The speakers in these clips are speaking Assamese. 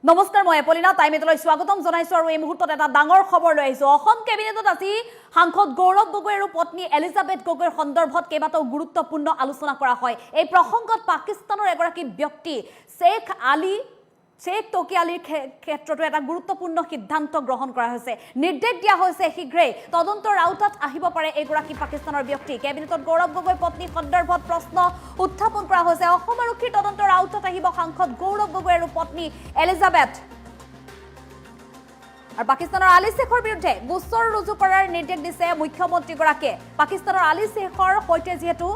নমস্কাৰ মই এপলিনা টাইমেটলৈ স্বাগতম জনাইছো আৰু এই মুহূৰ্তত এটা ডাঙৰ খবৰ লৈ আহিছো অসম কেবিনেটত আজি সাংসদ গৌৰৱ গগৈ আৰু পত্নী এলিজাবেথ গগৈৰ সন্দৰ্ভত কেইবাটাও গুৰুত্বপূৰ্ণ আলোচনা কৰা হয় এই প্ৰসংগত পাকিস্তানৰ এগৰাকী ব্যক্তি শেখ তৌকি আলীৰ ক্ষেত্ৰতো এটা গুৰুত্বপূৰ্ণ সিদ্ধান্ত গ্ৰহণ কৰা হৈছে নিৰ্দেশ দিয়া হৈছে শীঘ্ৰেই তদন্তৰ আওতাত আহিব পাৰে এগৰাকী পাকিস্তানৰ ব্যক্তি কেবিনেটত গৌৰৱ গগৈ পত্নী সন্দৰ্ভত প্ৰশ্ন উত্থাপন কৰা হৈছে অসম আৰক্ষীৰ তদন্তৰ আওতাত আহিব সাংসদ গৌৰৱ গগৈ আৰু পত্নী এলিজাবেথ আৰু পাকিস্তানৰ আলী শেখৰ বিৰুদ্ধে গোচৰ ৰুজু কৰাৰ নিৰ্দেশ দিছে মুখ্যমন্ত্ৰীগৰাকীয়ে পাকিস্তানৰ আলী শেখৰ সৈতে যেহেতু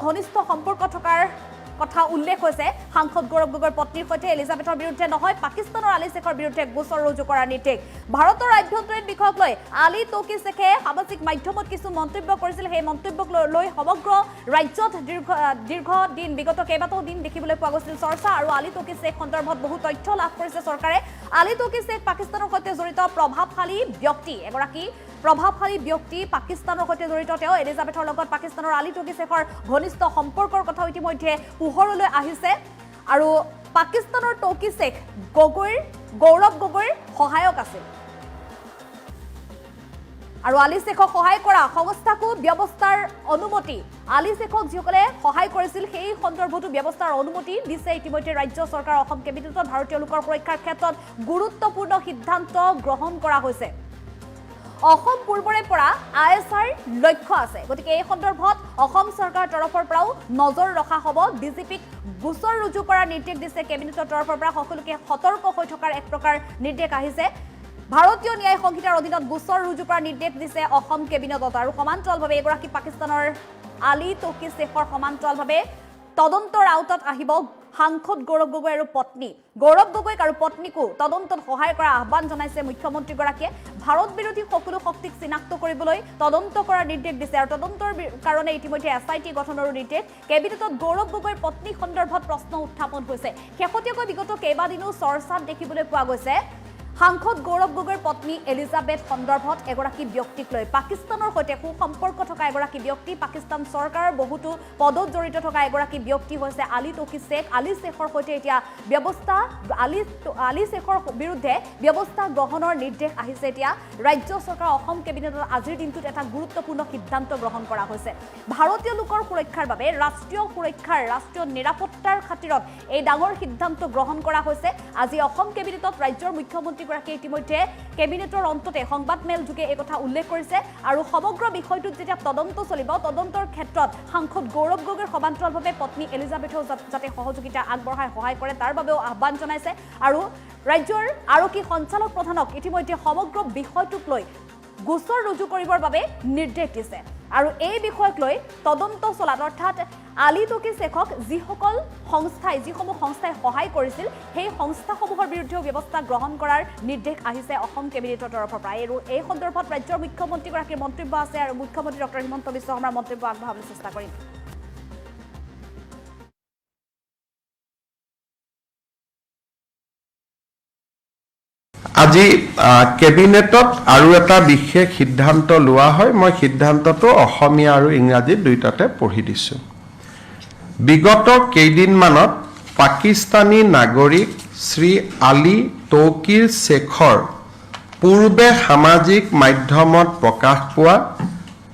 ঘনিষ্ঠ সম্পৰ্ক থকাৰ কথা উল্লেখ হৈছে সাংসদ গৌৰৱ গগৈৰ পত্নীৰ সৈতে এলিজাবেথৰ বিৰুদ্ধে নহয় পাকিস্তানৰ আলী শেখৰ বিৰুদ্ধে গোচৰ ৰুজু কৰাৰ নিৰ্দেশ ভাৰতৰ আভ্যন্তৰীণ বিষয়ক লৈ আলী তৌকি শেখে সামাজিক মাধ্যমত কিছু মন্তব্য কৰিছিল সেই মন্তব্যক লৈ সমগ্ৰ ৰাজ্যত দীৰ্ঘদিন বিগত কেইবাটাও দিন দেখিবলৈ পোৱা গৈছিল চৰ্চা আৰু আলী তৌকি শেখ সন্দৰ্ভত বহু তথ্য লাভ কৰিছে চৰকাৰে আলী তৌকি শেখ পাকিস্তানৰ সৈতে জড়িত প্ৰভাৱশালী ব্যক্তি পাকিস্তানৰ সৈতে জড়িত তেওঁ এলিজাবেথৰ লগত পাকিস্তানৰ আলী তৌকি শেখৰ ঘনিষ্ঠ সম্পৰ্কৰ কথা ইতিমধ্যে পোহৰলৈ আহিছে আৰু পাকিস্তানৰ তৌকি শেখ গৌৰৱ গগৈৰ সহায়ক আছিল আৰু আলী শেখক সহায় কৰা সংস্থাকো ব্যৱস্থাৰ অনুমতি আলী শেখক যিসকলে সহায় কৰিছিল সেই সন্দৰ্ভতো ব্যৱস্থাৰ অনুমতি দিছে ইতিমধ্যে ৰাজ্য চৰকাৰ অসম কেবিনেটত ভাৰতীয় লোকৰ সুৰক্ষাৰ ক্ষেত্ৰত গুৰুত্বপূৰ্ণ সিদ্ধান্ত গ্ৰহণ কৰা হৈছে অসম পূৰ্বৰে পৰা আইএছআৰ লক্ষ্য আছে গতিকে এই সন্দৰ্ভত অসম চৰকাৰৰ তৰফৰ পৰাও নজৰ ৰখা হ'ব ডিজিপিক গোচৰ ৰুজু কৰাৰ নিৰ্দেশ দিছে কেবিনেটৰ তৰফৰ পৰা সকলোকে সতৰ্ক হৈ থকাৰ এক প্ৰকাৰ নিৰ্দেশ আহিছে ভাৰতীয় ন্যায় সংহিতাৰ অধীনত গোচৰ ৰুজু কৰাৰ নিৰ্দেশ দিছে অসম কেবিনেটত আৰু সমান্তৰালভাৱে এগৰাকী পাকিস্তানৰ আলী তৌকি শেখৰ সমান্তৰালভাৱে তদন্তৰ আওতাত আহিব সাংসদ গৌৰৱ গগৈ আৰু পত্নী গৌৰৱ গগৈক আৰু পত্নীকো তদন্তত সহায় কৰাৰ আহ্বান জনাইছে মুখ্যমন্ত্ৰীগৰাকীয়ে ভাৰত বিৰোধী সকলো শক্তিক চিনাক্ত কৰিবলৈ তদন্ত কৰাৰ নিৰ্দেশ দিছে আৰু তদন্তৰ কাৰণে ইতিমধ্যে এছআইটি গঠনৰো নিৰ্দেশ কেবিনেটত গৌৰৱ গগৈৰ পত্নী সন্দৰ্ভত প্ৰশ্ন উত্থাপন হৈছে শেহতীয়াকৈ বিগত কেইবাদিনো চৰ্চাত দেখিবলৈ পোৱা গৈছে সাংসদ গৌৰৱ গগৈৰ পত্নী এলিজাবেথ সন্দৰ্ভত এগৰাকী ব্যক্তিক লৈ পাকিস্তানৰ সৈতে সুসম্পৰ্ক থকা এগৰাকী ব্যক্তি পাকিস্তান চৰকাৰৰ বহুতো পদত জড়িত থকা এগৰাকী ব্যক্তি হৈছে আলী তৌকি শেখ আলী শেখৰ সৈতে এতিয়া আলী শেখৰ বিৰুদ্ধে ব্যৱস্থা গ্ৰহণৰ নিৰ্দেশ আহিছে এতিয়া ৰাজ্য চৰকাৰ অসম কেবিনেটত আজিৰ দিনটোত এটা গুৰুত্বপূৰ্ণ সিদ্ধান্ত গ্ৰহণ কৰা হৈছে ভাৰতীয় লোকৰ সুৰক্ষাৰ বাবে ৰাষ্ট্ৰীয় নিৰাপত্তাৰ খাতিৰত এই ডাঙৰ সিদ্ধান্ত গ্ৰহণ কৰা হৈছে আজি অসম কেবিনেটত ৰাজ্যৰ মুখ্যমন্ত্ৰী ইতিমধ্যে কেবিনেটৰ অন্ততে সংবাদমেল যোগে এই কথা উল্লেখ কৰিছে আৰু সমগ্ৰ বিষয়টোত যেতিয়া তদন্ত চলিব তদন্তৰ ক্ষেত্ৰত সাংসদ গৌৰৱ গগৈৰ সমান্তৰালভাৱে পত্নী এলিজাবেথেও যাতে সহযোগিতা আগবঢ়াই সহায় কৰে তাৰ বাবেও আহ্বান জনাইছে আৰু ৰাজ্যৰ আৰক্ষী সঞ্চালক প্ৰধানক ইতিমধ্যে সমগ্ৰ বিষয়টোক লৈ গোচৰ ৰুজু কৰিবৰ বাবে নিৰ্দেশ দিছে আৰু এই বিষয়ক লৈ তদন্ত চলাত অৰ্থাৎ আলী তৌকি শেখক যিসমূহ সংস্থাই সহায় কৰিছিল সেই সংস্থাসমূহৰ বিৰুদ্ধেও ব্যৱস্থা গ্ৰহণ কৰাৰ নিৰ্দেশ আহিছে অসম কেবিনেটৰ তৰফৰ পৰা আৰু এই সন্দৰ্ভত ৰাজ্যৰ মুখ্যমন্ত্ৰীগৰাকীৰ মন্তব্য আছে আৰু মুখ্যমন্ত্ৰী ডক্টৰ হিমন্ত বিশ্ব শৰ্মাৰ মন্তব্য আগবঢ়াবলৈ চেষ্টা কৰিম আজি কেবিনেটত আৰু এটা বিশেষ সিদ্ধান্ত লোৱা হয় মই সিদ্ধান্তটো অসমীয়া আৰু ইংৰাজী দুইটাতে পঢ়ি দিছোঁ বিগত কেইদিনমানত পাকিস্তানী নাগৰিক শ্ৰী আলী তৌকি শেখৰ পূৰ্বে সামাজিক মাধ্যমত প্ৰকাশ পোৱা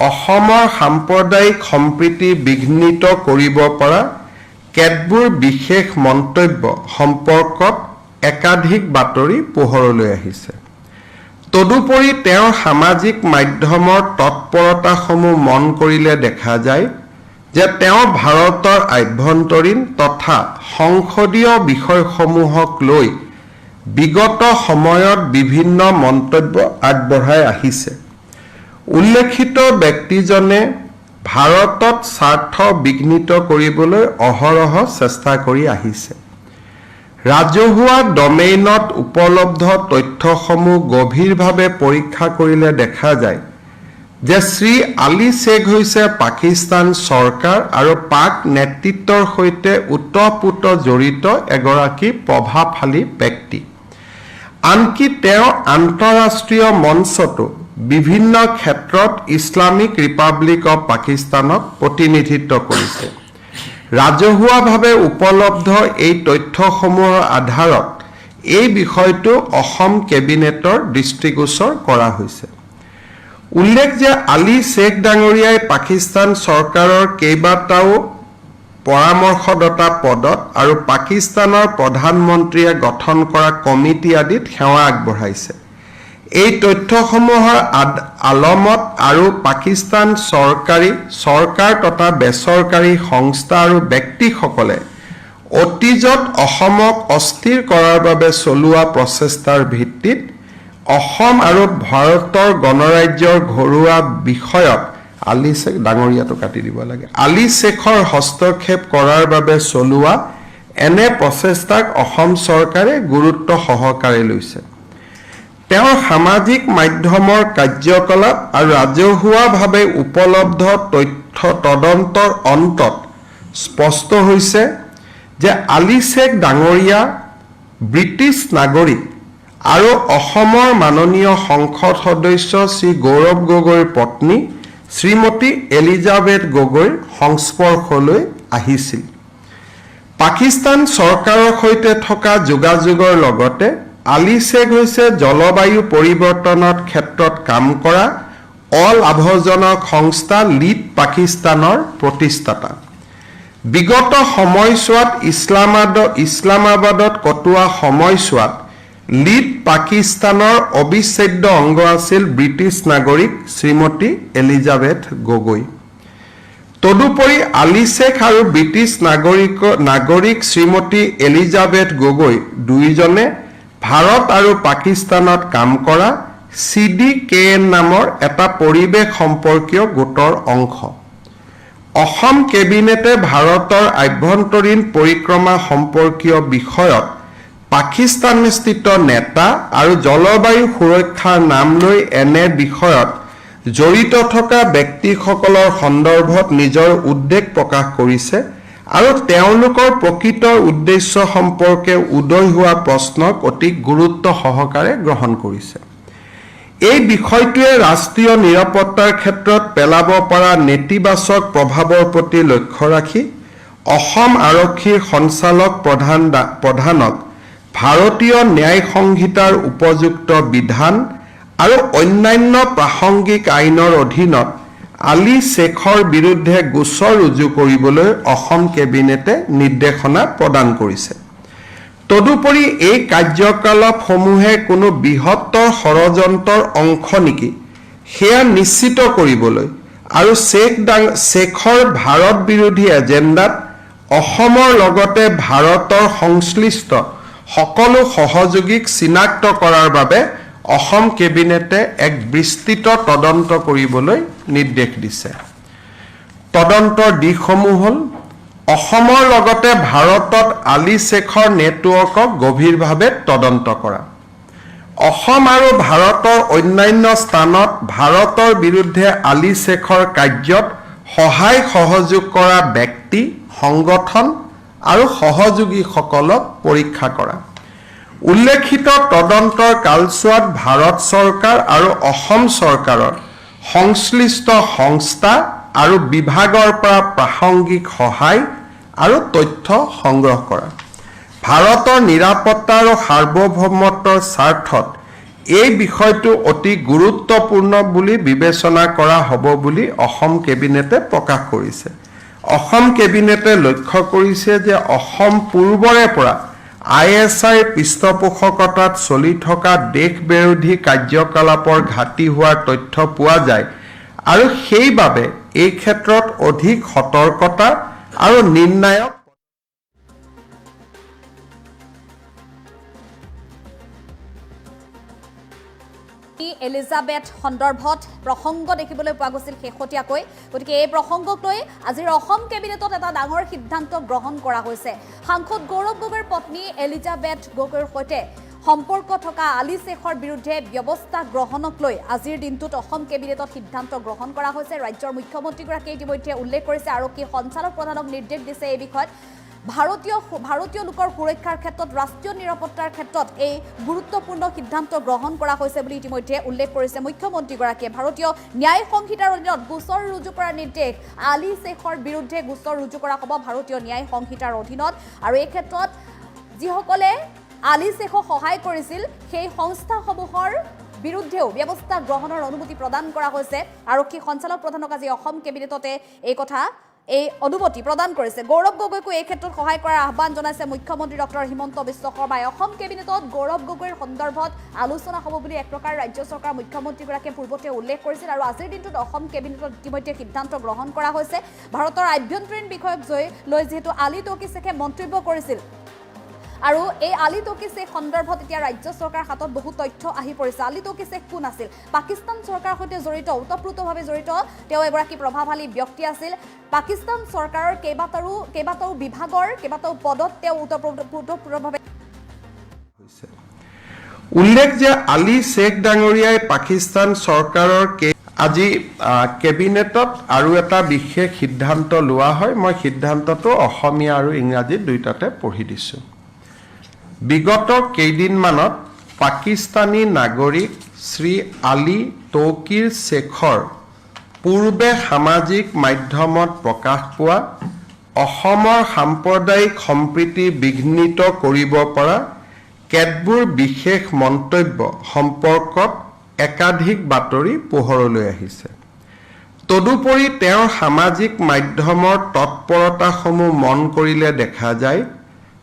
অসমৰ সাম্প্ৰদায়িক সম্প্ৰীতি বিঘ্নিত কৰিব পৰা কেতবোৰ বিশেষ মন্তব্য সম্পৰ্কত একাধিক বাতৰি পোহৰলৈ আহিছে তদুপৰি তেওঁৰ সামাজিক মাধ্যমৰ তৎপৰতাসমূহ মন কৰিলে দেখা যায় যে তেওঁ ভাৰতৰ আভ্যন্তৰীণ তথা সংসদীয় বিষয়সমূহক লৈ বিগত সময়ত বিভিন্ন মন্তব্য আগবঢ়াই আহিছে উল্লেখিত ব্যক্তিজনে ভাৰতত স্বাৰ্থ বিঘ্নিত কৰিবলৈ অহৰহ চেষ্টা কৰি আহিছে ৰাজহুৱা ডমেইনত উপলব্ধ তথ্যসমূহ গভীৰভাৱে পৰীক্ষা কৰিলে দেখা যায় যে শ্ৰী আলী শেখ হৈছে পাকিস্তান চৰকাৰ আৰু পাক নেতৃত্বৰ সৈতে ওতঃপ্ৰোত জড়িত এগৰাকী প্ৰভাৱশালী ব্যক্তি আনকি তেওঁ আন্তঃৰাষ্ট্ৰীয় মঞ্চতো বিভিন্ন ক্ষেত্ৰত ইছলামিক ৰিপাব্লিক অফ পাকিস্তানক প্ৰতিনিধিত্ব কৰিছে ৰাজহুৱাভাৱে উপলব্ধ এই তথ্যসমূহৰ আধাৰত এই বিষয়টো অসম কেবিনেটৰ দৃষ্টিগোচৰ কৰা হৈছে। উল্লেখ যে আলী শ্বেখ ডাঙৰীয়াই পাকিস্তান চৰকাৰৰ কেইবাটাও পৰামৰ্শদাতা পদত আৰু পাকিস্তানৰ প্ৰধানমন্ত্ৰীয়ে গঠন কৰা কমিটি আদিত সেৱা আগবঢ়াইছে। এই তথ্যসমূহৰ আলমত আৰু পাকিস্তান চৰকাৰ তথা বেচৰকাৰী সংস্থা আৰু ব্যক্তিসকলে অতীজত অসমক অস্থিৰ কৰাৰ বাবে চলোৱা প্ৰচেষ্টাৰ ভিত্তিত অসম আৰু ভাৰতৰ গণৰাজ্যৰ ঘৰুৱা বিষয়ত আলী শ্বেখ ডাঙৰীয়াটো কাটি দিব লাগে। আলী শ্বেখৰ হস্তক্ষেপ কৰাৰ বাবে চলোৱা এনে প্ৰচেষ্টাক অসম চৰকাৰে গুৰুত্ব সহকাৰে লৈছে। তেওঁৰ সামাজিক মাধ্যমৰ কাৰ্যকলাপ আৰু ৰাজহুৱাভাৱে উপলব্ধ তথ্য তদন্তৰ অন্তত স্পষ্ট হৈছে যে আলী শ্বেখ ডাঙৰীয়া ব্ৰিটিছ নাগৰিক আৰু অসমৰ মাননীয় সংসদ সদস্য শ্ৰী গৌৰৱ গগৈৰ পত্নী শ্ৰীমতী এলিজাবেথ গগৈৰ সংস্পৰ্শলৈ আহিছিল। পাকিস্তান চৰকাৰৰ সৈতে থকা যোগাযোগৰ লগতে আলী শ্বেখ হৈছে জলবায়ু পৰিৱৰ্তনৰ ক্ষেত্ৰত কাম কৰা অলাভজনক সংস্থা লিড পাকিস্তানৰ প্ৰতিষ্ঠাতা। বিগত সময়ছোৱাত ইছলামাবাদত কটোৱা সময়ছোৱাত লিড পাকিস্তানৰ অবিচ্ছেদ্য অংগ আছিল ব্ৰিটিছ নাগৰিক শ্ৰীমতী এলিজাবেথ গগৈ। তদুপৰি আলী শ্বেখ আৰু ব্ৰিটিছ নাগৰিক শ্ৰীমতী এলিজাবেথ গগৈ দুয়োজনে ভাৰত আৰু পাকিস্তানত কাম কৰা CDKN নামৰ এটা পৰিৱেশ সম্পৰ্কীয় গোটৰ অংশ। অসম কেবিনেটে ভাৰতৰ আভ্যন্তৰীণ পৰিক্ৰমা সম্পৰ্কীয় বিষয়ত পাকিস্তানস্থিত নেতা আৰু জলবায়ু সুৰক্ষাৰ নাম লৈ এনে বিষয়ত জড়িত থকা ব্যক্তিসকলৰ সন্দৰ্ভত নিজৰ উদ্বেগ প্ৰকাশ কৰিছে আৰু তেওঁলোকৰ প্ৰকৃত উদ্দেশ্য সম্পৰ্কে উদয় হোৱা প্ৰশ্নক অতি গুৰুত্ব সহকাৰে গ্ৰহণ কৰিছে। এই বিষয়টোৱে ৰাষ্ট্ৰীয় নিৰাপত্তাৰ ক্ষেত্ৰত পেলাব পৰা নেতিবাচক প্ৰভাৱৰ প্ৰতি লক্ষ্য ৰাখি অসম আৰক্ষীৰ সঞ্চালক প্ৰধানক ভাৰতীয় ন্যায় সংহিতাৰ উপযুক্ত বিধান আৰু অন্যান্য প্ৰাসংগিক আইনৰ অধীনত আলী শ্বেখৰ বিৰুদ্ধে গোচৰ ৰুজু কৰিবলৈ অসম কেবিনেটে নিৰ্দেশনা প্ৰদান কৰিছে। তদুপৰি এই কাৰ্যকলাপসমূহে কোনো বৃহত্তৰ ষড়যন্ত্ৰৰ অংশ নেকি সেয়া নিশ্চিত কৰিবলৈ আৰু শ্বেখৰ ভাৰত বিৰোধী এজেণ্ডাত অসমৰ লগতে ভাৰতৰ সংশ্লিষ্ট সকলো সহযোগীক চিনাক্ত কৰাৰ বাবে অসম কেবিনেটে এক বিস্তৃত তদন্ত কৰিবলৈ নিৰ্দেশ দিছে। তদন্তৰ দিশসমূহ হ'ল অসমৰ লগতে ভাৰতত আলী শ্বেখৰ নেটৱৰ্কক গভীৰভাৱে তদন্ত কৰা, অসম আৰু ভাৰতৰ অন্যান্য স্থানত ভাৰতৰ বিৰুদ্ধে আলী শ্বেখৰ কাৰ্যত সহায় সহযোগ কৰা ব্যক্তি সংগঠন আৰু সহযোগীসকলক পৰীক্ষা কৰা। উল্লেখিত তদন্তৰ কালছোৱাত ভাৰত চৰকাৰ আৰু অসম চৰকাৰৰ সংশ্লিষ্ট সংস্থা আৰু বিভাগৰ পৰা প্ৰাসংগিক সহায় আৰু তথ্য সংগ্ৰহ কৰা। ভাৰতৰ নিৰাপত্তা আৰু সাৰ্বভৌমত্বৰ স্বাৰ্থত এই বিষয়টো অতি গুৰুত্বপূৰ্ণ বুলি বিবেচনা কৰা হ'ব বুলি অসম কেবিনেটে প্ৰকাশ কৰিছে। অসম কেবিনেটে লক্ষ্য কৰিছে যে অসম পূৰ্বৰে পৰা ISIৰ পৃষ্ঠপোষকতাত চলি থকা দেশ বিৰোধী কাৰ্যকলাপৰ ঘাটি হোৱাৰ তথ্য পোৱা যায় আৰু সেইবাবে এই ক্ষেত্ৰত অধিক সতৰ্কতা আৰু নিৰ্ণায়ক এলিজাবেথ সন্দৰ্ভত প্ৰসংগ দেখিবলৈ পোৱা গৈছিল শেহতীয়াকৈ। গতিকে এই প্ৰসংগক লৈ আজিৰ অসম কেবিনেটত এটা ডাঙৰ সিদ্ধান্ত গ্ৰহণ কৰা হৈছে। সাংসদ গৌৰৱ গগৈৰ পত্নী এলিজাবেথ গগৈৰ সৈতে সম্পৰ্ক থকা আলী শ্বেখৰ বিৰুদ্ধে ব্যৱস্থা গ্ৰহণক লৈ আজিৰ দিনটোত অসম কেবিনেটত সিদ্ধান্ত গ্ৰহণ কৰা হৈছে। ৰাজ্যৰ মুখ্যমন্ত্ৰীগৰাকীয়ে ইতিমধ্যে উল্লেখ কৰিছে, আৰক্ষী সঞ্চালক প্ৰধানক নিৰ্দেশ দিছে এই বিষয়ত। ভাৰতীয় লোকৰ সুৰক্ষাৰ ক্ষেত্ৰত ৰাষ্ট্ৰীয় নিৰাপত্তাৰ ক্ষেত্ৰত এই গুৰুত্বপূৰ্ণ সিদ্ধান্ত গ্ৰহণ কৰা হৈছে বুলি ইতিমধ্যে উল্লেখ কৰিছে মুখ্যমন্ত্ৰীগৰাকীয়ে। ভাৰতীয় ন্যায় সংহিতাৰ অধীনত গোচৰ ৰুজু কৰাৰ নিৰ্দেশ, আলী শ্বেখৰ বিৰুদ্ধে গোচৰ ৰুজু কৰা হ'ব ভাৰতীয় ন্যায় সংহিতাৰ অধীনত। আৰু এই ক্ষেত্ৰত যিসকলে আলী শ্বেখক সহায় কৰিছিল সেই সংস্থাসমূহৰ বিৰুদ্ধেও ব্যৱস্থা গ্ৰহণৰ অনুমতি প্ৰদান কৰা হৈছে আৰক্ষী সঞ্চালক প্ৰধানক আজি অসম কেবিনেটতে এই অনুমতি প্ৰদান কৰিছে গৌৰৱ গগৈকো এই ক্ষেত্ৰত সহায় কৰাৰ আহ্বান জনাইছে মুখ্যমন্ত্ৰী ডক্টৰ হিমন্ত বিশ্ব শৰ্মাই অসম কেবিনেটত গৌৰৱ গগৈৰ সন্দৰ্ভত আলোচনা হ'ব বুলি এক প্ৰকাৰ ৰাজ্য চৰকাৰ মুখ্যমন্ত্ৰীগৰাকীয়ে পূৰ্বতে উল্লেখ কৰিছিল আৰু আজিৰ দিনটোত অসম কেবিনেটত ইতিমধ্যে সিদ্ধান্ত গ্ৰহণ কৰা হৈছে ভাৰতৰ আভ্যন্তৰীণ বিষয়ক লৈ যিহেতু আলী তৌকি শ্বেখে মন্তব্য কৰিছিল আৰু এই আলী তৌকি শ্বেখ সন্দৰ্ভত এতিয়া ৰাজ্য চৰকাৰৰ হাতত বহু তথ্য আহি পৰিছে আলী তৌকি শ্বেখ কোন আছিল পাকিস্তান চৰকাৰৰ সৈতে জড়িত ওতঃপ্ৰোতভাৱে জড়িত তেওঁ এগৰাকী প্ৰভাৱশালী ব্যক্তি আছিল পাকিস্তান চৰকাৰৰ কেইবাটাও বিভাগৰ কেইবাটাও পদত তেওঁ ওতঃপ্ৰোতভাৱে উল্লেখ যে আলী শ্বেখ ডাঙৰীয়াই পাকিস্তান চৰকাৰৰ আজি কেবিনেটত আৰু এটা বিশেষ সিদ্ধান্ত লোৱা হয় মই সিদ্ধান্তটো অসমীয়া আৰু ইংৰাজী দুইটাতে পঢ়ি দিছোঁ বিগত কেইদিনমানত পাকিস্তানী নাগৰিক শ্ৰী আলী তৌকি শ্বেখৰ পূৰ্বে সামাজিক মাধ্যমত প্ৰকাশ পোৱা অসমৰ সাম্প্ৰদায়িক সম্প্ৰীতি বিঘ্নিত কৰিব পৰা কেতবোৰ বিশেষ মন্তব্য সম্পৰ্কত একাধিক বাতৰি পোহৰলৈ আহিছে তদুপৰি তেওঁৰ সামাজিক মাধ্যমৰ তৎপৰতাসমূহ মন কৰিলে দেখা যায়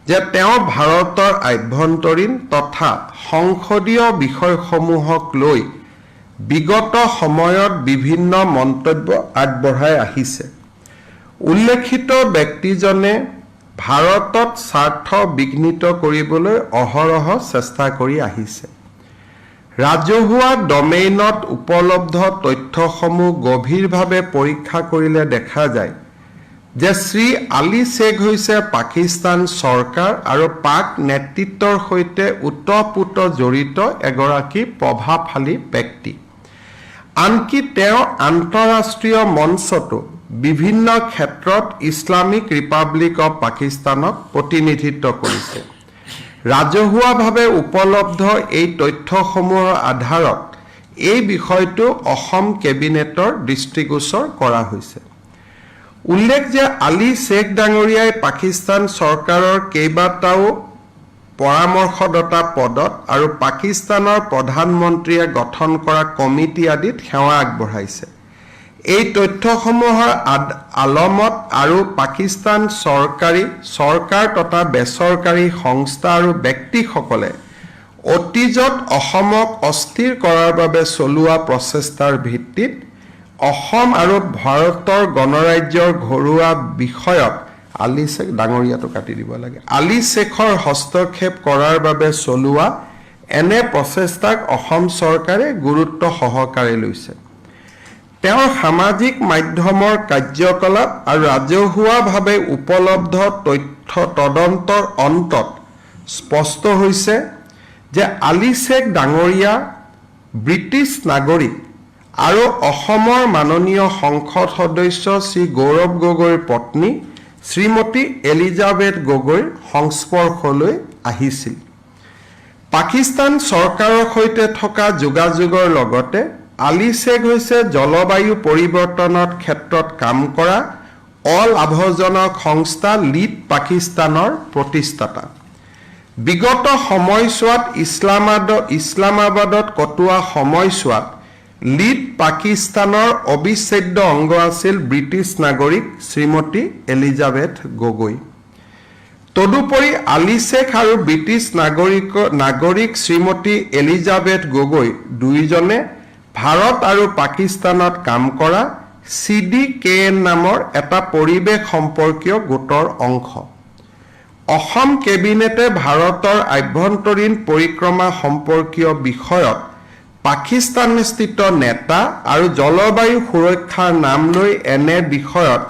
যে তেওঁ ভাৰতৰ আভ্যন্তৰীণ তথা সংসদীয় বিষয়সমূহক লৈ বিগত সময়ত বিভিন্ন মন্তব্য আগবঢ়াই আহিছে উল্লেখিত ব্যক্তিজনে ভাৰতত স্বাৰ্থ বিঘ্নিত কৰিবলৈ অহৰহ চেষ্টা কৰি আহিছে ৰাজহুৱা ডমেইনত উপলব্ধ তথ্যসমূহ গভীৰভাৱে পৰীক্ষা কৰিলে দেখা যায় যে শ্ৰী আলী শ্বেখ হৈছে পাকিস্তান চৰকাৰ আৰু পাক নেতৃত্বৰ সৈতে ওতঃপ্ৰোত জড়িত এগৰাকী প্ৰভাৱশালী ব্যক্তি আনকি তেওঁ আন্তঃৰাষ্ট্ৰীয় মঞ্চতো বিভিন্ন ক্ষেত্ৰত ইছলামিক ৰিপাব্লিক অৱ পাকিস্তানক প্ৰতিনিধিত্ব কৰিছে ৰাজহুৱাভাৱে উপলব্ধ এই তথ্যসমূহৰ আধাৰত এই বিষয়টো অসম কেবিনেটৰ দৃষ্টিগোচৰ কৰা হৈছে উল্লেখ যে আলী শ্বেখ ডাঙৰীয়াই পাকিস্তান চৰকাৰৰ কেইবাটাও পৰামৰ্শদাতা পদত আৰু পাকিস্তানৰ প্ৰধানমন্ত্ৰীয়ে গঠন কৰা কমিটি আদিত সেৱা আগবঢ়াইছে এই তথ্যসমূহৰ আলমত আৰু পাকিস্তান চৰকাৰ তথা বেচৰকাৰী সংস্থা আৰু ব্যক্তিসকলে অতীজত অসমক অস্থিৰ কৰাৰ বাবে চলোৱা প্ৰচেষ্টাৰ ভিত্তিত অসম আৰু ভাৰতৰ গণৰাজ্যৰ ঘৰুৱা বিষয়ত আলী শ্বেখ ডাঙৰীয়াটো কাটি দিব লাগে আলী শ্বেখৰ হস্তক্ষেপ কৰাৰ বাবে চলোৱা এনে প্ৰচেষ্টাক অসম চৰকাৰে গুৰুত্ব সহকাৰে লৈছে তেওঁৰ সামাজিক মাধ্যমৰ কাৰ্যকলাপ আৰু ৰাজহুৱাভাৱে উপলব্ধ তথ্য তদন্তৰ অন্তত স্পষ্ট হৈছে যে আলী শ্বেখ ডাঙৰীয়া ব্ৰিটিছ নাগৰিক আৰু অসমৰ মাননীয় সংসদ সদস্য শ্ৰী গৌৰৱ গগৈৰ পত্নী শ্ৰীমতী এলিজাবেথ গগৈৰ সংস্পৰ্শলৈ আহিছিল পাকিস্তান চৰকাৰৰ সৈতে থকা যোগাযোগৰ লগতে আলী শ্বেখ হৈছে জলবায়ু পৰিৱৰ্তনৰ ক্ষেত্ৰত কাম কৰা অলাভজনক সংস্থা লিড পাকিস্তানৰ প্ৰতিষ্ঠাতা বিগত সময়ছোৱাত ইছলামাবাদত কটোৱা সময়ছোৱাত লিড পাকিস্তানৰ অবিচ্ছেদ্য অংগ আছিল ব্ৰিটিছ নাগৰিক শ্ৰীমতী এলিজাবেথ গগৈ তদুপৰি আলী শ্বেখ আৰু ব্ৰিটিছ নাগৰিক শ্ৰীমতী এলিজাবেথ গগৈ দুইজনে ভাৰত আৰু পাকিস্তানত কাম কৰা CDKN নামৰ এটা পৰিৱেশ সম্পৰ্কীয় গোটৰ অংশ অসম কেবিনেটে ভাৰতৰ আভ্যন্তৰীণ পৰিক্ৰমা সম্পৰ্কীয় বিষয়ত পাকিস্তানস্থিত নেতা আৰু জলবায়ু সুৰক্ষাৰ নাম লৈ এনে বিষয়ত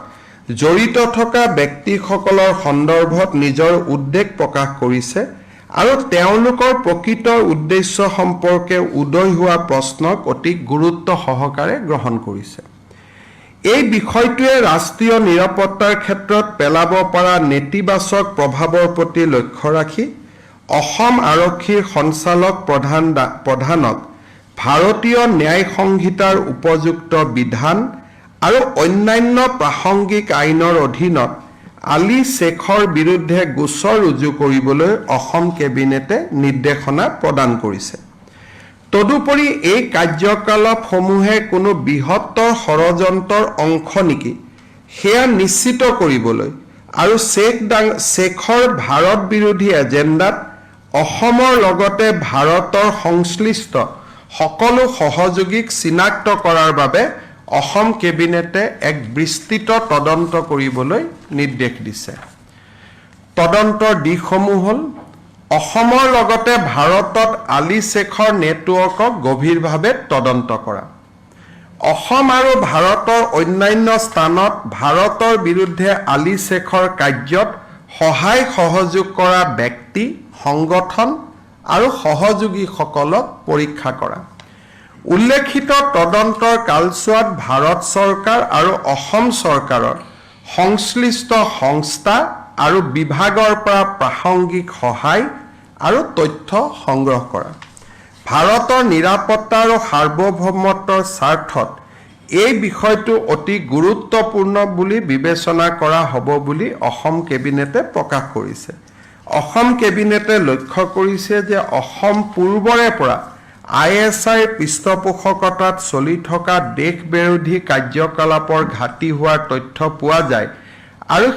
জড়িত থকা ব্যক্তিসকলৰ সন্দৰ্ভত নিজৰ উদ্বেগ প্ৰকাশ কৰিছে আৰু তেওঁলোকৰ প্ৰকৃত উদ্দেশ্য সম্পৰ্কে উদয় হোৱা প্ৰশ্নক অতি গুৰুত্ব সহকাৰে গ্ৰহণ কৰিছে এই বিষয়টোৱে ৰাষ্ট্ৰীয় নিৰাপত্তাৰ ক্ষেত্ৰত পেলাব পৰা নেতিবাচক প্ৰভাৱৰ প্ৰতি লক্ষ্য ৰাখি অসম আৰক্ষীৰ সঞ্চালক প্ৰধানক ভাৰতীয় ন্যায় সংহিতাৰ উপযুক্ত বিধান আৰু অন্যান্য প্ৰাসংগিক আইনৰ অধীনত আলী শ্বেখৰ বিৰুদ্ধে গোচৰ ৰুজু কৰিবলৈ অসম কেবিনেটে নিৰ্দেশনা প্ৰদান কৰিছে। তদুপৰি এই কাৰ্যকলাপসমূহে কোনো বৃহত্তৰ ষড়যন্ত্ৰৰ অংশ নেকি সেয়া নিশ্চিত কৰিবলৈ আৰু শ্বেখৰ ভাৰত বিৰোধী এজেণ্ডাত অসমৰ লগতে ভাৰতৰ সংশ্লিষ্ট সকলো সহযোগীক চিনাক্ত কৰাৰ বাবে অসম কেবিনেটে এক বিস্তৃত তদন্ত কৰিবলৈ নিৰ্দেশ দিছে। তদন্তৰ দিশসমূহ হ'ল অসমৰ লগতে ভাৰতত আলী শ্বেখৰ নেটৱৰ্কক গভীৰভাৱে তদন্ত কৰা, অসম আৰু ভাৰতৰ অন্যান্য স্থানত ভাৰতৰ বিৰুদ্ধে আলী শ্বেখৰ কাৰ্যত সহায় সহযোগ কৰা ব্যক্তি, সংগঠন আৰু সহযোগীসকলক পৰীক্ষা কৰা। উল্লেখিত তদন্তৰ কালছোৱাত ভাৰত চৰকাৰ আৰু অসম চৰকাৰৰ সংশ্লিষ্ট সংস্থা আৰু বিভাগৰ পৰা প্ৰাসংগিক সহায় আৰু তথ্য সংগ্ৰহ কৰা। ভাৰতৰ নিৰাপত্তা আৰু সাৰ্বভৌমত্বৰ স্বাৰ্থত এই বিষয়টো অতি গুৰুত্বপূৰ্ণ বুলি বিবেচনা কৰা হ'ব বুলি অসম কেবিনেটে প্ৰকাশ কৰিছে। অসম কেবিনেটে লক্ষ্য কৰিছে যে অসম পূৰ্বৰে পৰা ISIৰ পৃষ্ঠপোষকতাত চলি থকা দেশ বিৰোধী কাৰ্যকলাপৰ ঘাটি হোৱাৰ তথ্য পোৱা যায় আৰু